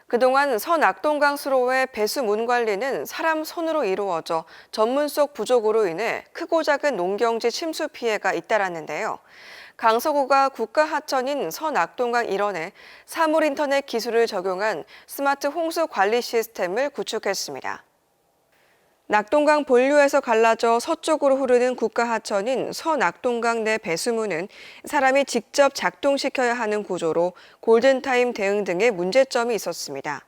그동안 서낙동강 수로의 배수 문 관리는 사람 손으로 이루어져 전문성 부족으로 인해 크고 작은 농경지 침수 피해가 잇따랐는데요. 강서구가 국가하천인 서낙동강 일원에 사물인터넷 기술을 적용한 스마트 홍수 관리 시스템을 구축했습니다. 낙동강 본류에서 갈라져 서쪽으로 흐르는 국가하천인 서낙동강 내 배수문은 사람이 직접 작동시켜야 하는 구조로 골든타임 대응 등의 문제점이 있었습니다.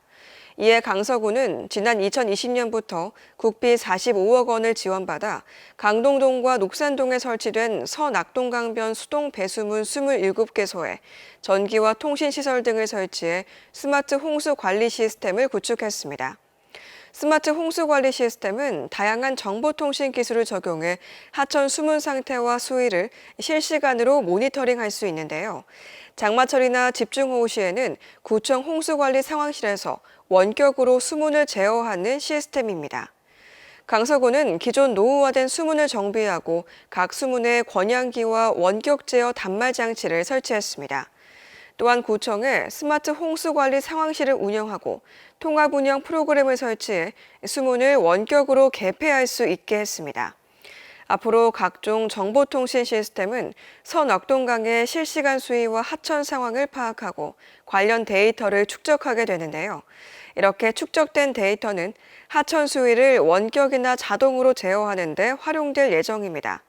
이에 강서구는 지난 2020년부터 국비 45억 원을 지원받아 강동동과 녹산동에 설치된 서낙동강변 수동 배수문 27개소에 전기와 통신시설 등을 설치해 스마트 홍수 관리 시스템을 구축했습니다. 스마트 홍수 관리 시스템은 다양한 정보통신 기술을 적용해 하천 수문 상태와 수위를 실시간으로 모니터링할 수 있는데요. 장마철이나 집중호우 시에는 구청 홍수관리 상황실에서 원격으로 수문을 제어하는 시스템입니다. 강서구는 기존 노후화된 수문을 정비하고 각 수문에 권양기와 원격 제어 단말 장치를 설치했습니다. 또한 구청에 스마트 홍수관리 상황실을 운영하고 통합 운영 프로그램을 설치해 수문을 원격으로 개폐할 수 있게 했습니다. 앞으로 각종 정보통신 시스템은 서낙동강의 실시간 수위와 하천 상황을 파악하고 관련 데이터를 축적하게 되는데요. 이렇게 축적된 데이터는 하천 수위를 원격이나 자동으로 제어하는 데 활용될 예정입니다.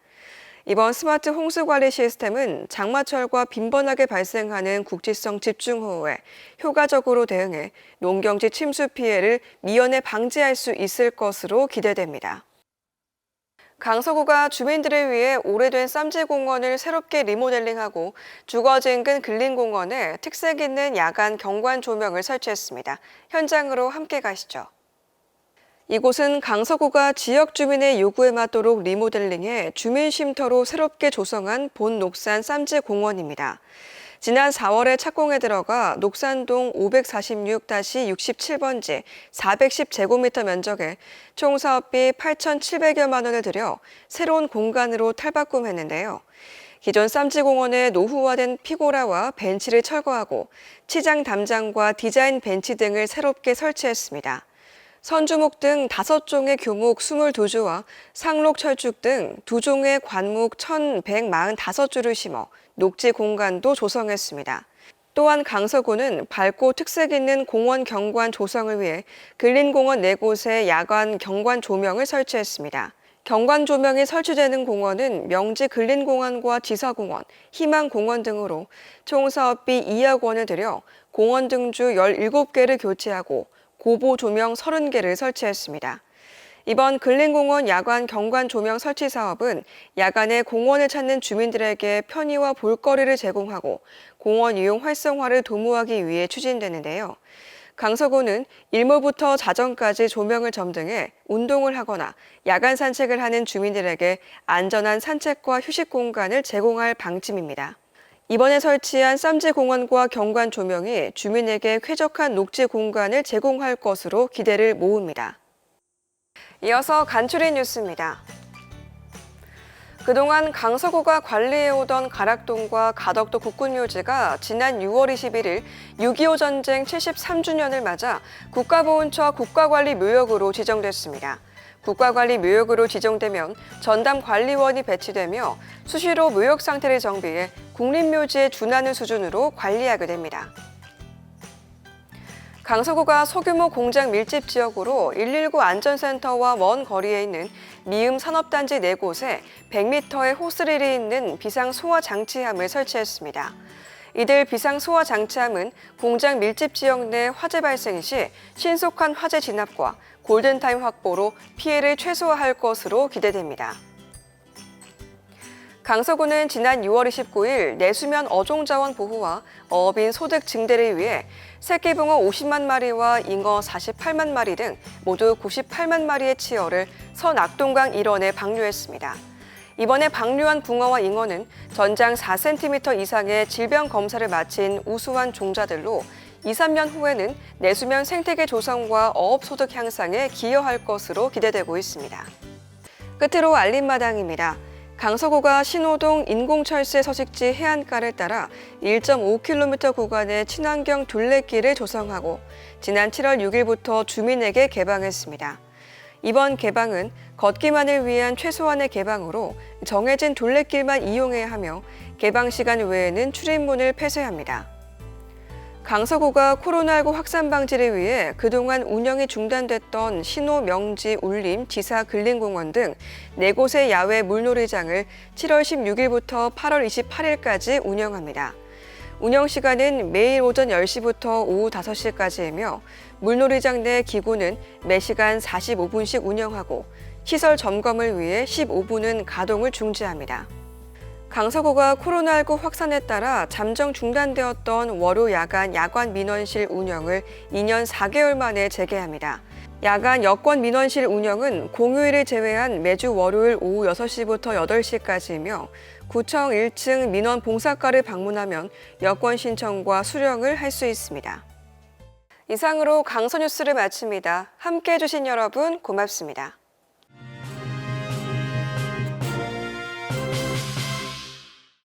이번 스마트 홍수관리 시스템은 장마철과 빈번하게 발생하는 국지성 집중호우에 효과적으로 대응해 농경지 침수 피해를 미연에 방지할 수 있을 것으로 기대됩니다. 강서구가 주민들을 위해 오래된 쌈지공원을 새롭게 리모델링하고 주거지 인근 근린공원에 특색 있는 야간 경관 조명을 설치했습니다. 현장으로 함께 가시죠. 이곳은 강서구가 지역 주민의 요구에 맞도록 리모델링해 주민 쉼터로 새롭게 조성한 본녹산 쌈지공원입니다. 지난 4월에 착공에 들어가 녹산동 546-67번지 410제곱미터 면적에 총 사업비 8,700여만 원을 들여 새로운 공간으로 탈바꿈했는데요. 기존 쌈지공원의 노후화된 피고라와 벤치를 철거하고 치장 담장과 디자인 벤치 등을 새롭게 설치했습니다. 선주목 등 5종의 교목 22주와 상록 철쭉 등 2종의 관목 1,145주를 심어 녹지 공간도 조성했습니다. 또한 강서구는 밝고 특색 있는 공원 경관 조성을 위해 근린공원 4곳에 야간 경관 조명을 설치했습니다. 경관 조명이 설치되는 공원은 명지 근린공원과 지서공원, 희망공원 등으로 총 사업비 2억 원을 들여 공원 등주 17개를 교체하고 고보 조명 30개를 설치했습니다. 이번 근린공원 야간 경관 조명 설치 사업은 야간에 공원을 찾는 주민들에게 편의와 볼거리를 제공하고 공원 이용 활성화를 도모하기 위해 추진되는데요. 강서구는 일몰부터 자정까지 조명을 점등해 운동을 하거나 야간 산책을 하는 주민들에게 안전한 산책과 휴식 공간을 제공할 방침입니다. 이번에 설치한 쌈지공원과 경관 조명이 주민에게 쾌적한 녹지 공간을 제공할 것으로 기대를 모읍니다. 이어서 간추린 뉴스입니다. 그동안 강서구가 관리해오던 가락동과 가덕도 국군묘지가 지난 6월 21일 6.25 전쟁 73주년을 맞아 국가보훈처 국가관리묘역으로 지정됐습니다. 국가관리묘역으로 지정되면 전담관리원이 배치되며 수시로 묘역 상태를 정비해 국립묘지에 준하는 수준으로 관리하게 됩니다. 강서구가 소규모 공장 밀집 지역으로 119 안전센터와 먼 거리에 있는 미음 산업단지 4곳에 100m의 호스릴이 있는 비상소화장치함을 설치했습니다. 이들 비상소화장치함은 공장 밀집 지역 내 화재 발생 시 신속한 화재 진압과 골든타임 확보로 피해를 최소화할 것으로 기대됩니다. 강서구는 지난 6월 29일 내수면 어종자원 보호와 어업인 소득 증대를 위해 새끼붕어 50만 마리와 잉어 48만 마리 등 모두 98만 마리의 치어를 서낙동강 일원에 방류했습니다. 이번에 방류한 붕어와 잉어는 전장 4cm 이상의 질병 검사를 마친 우수한 종자들로 2, 3년 후에는 내수면 생태계 조성과 어업 소득 향상에 기여할 것으로 기대되고 있습니다. 끝으로 알림마당입니다. 강서구가 신호동 인공철새 서식지 해안가를 따라 1.5km 구간의 친환경 둘레길을 조성하고 지난 7월 6일부터 주민에게 개방했습니다. 이번 개방은 걷기만을 위한 최소한의 개방으로 정해진 둘레길만 이용해야 하며 개방 시간 외에는 출입문을 폐쇄합니다. 강서구가 코로나19 확산 방지를 위해 그동안 운영이 중단됐던 신호 명지 울림 지사 근린공원 등 4곳의 야외 물놀이장을 7월 16일부터 8월 28일까지 운영합니다. 운영 시간은 매일 오전 10시부터 오후 5시까지이며 물놀이장 내 기구는 매시간 45분씩 운영하고 시설 점검을 위해 15분은 가동을 중지합니다. 강서구가 코로나19 확산에 따라 잠정 중단되었던 월요 야간 민원실 운영을 2년 4개월 만에 재개합니다. 야간 여권 민원실 운영은 공휴일을 제외한 매주 월요일 오후 6시부터 8시까지이며 구청 1층 민원 봉사과를 방문하면 여권 신청과 수령을 할 수 있습니다. 이상으로 강서 뉴스를 마칩니다. 함께해 주신 여러분 고맙습니다.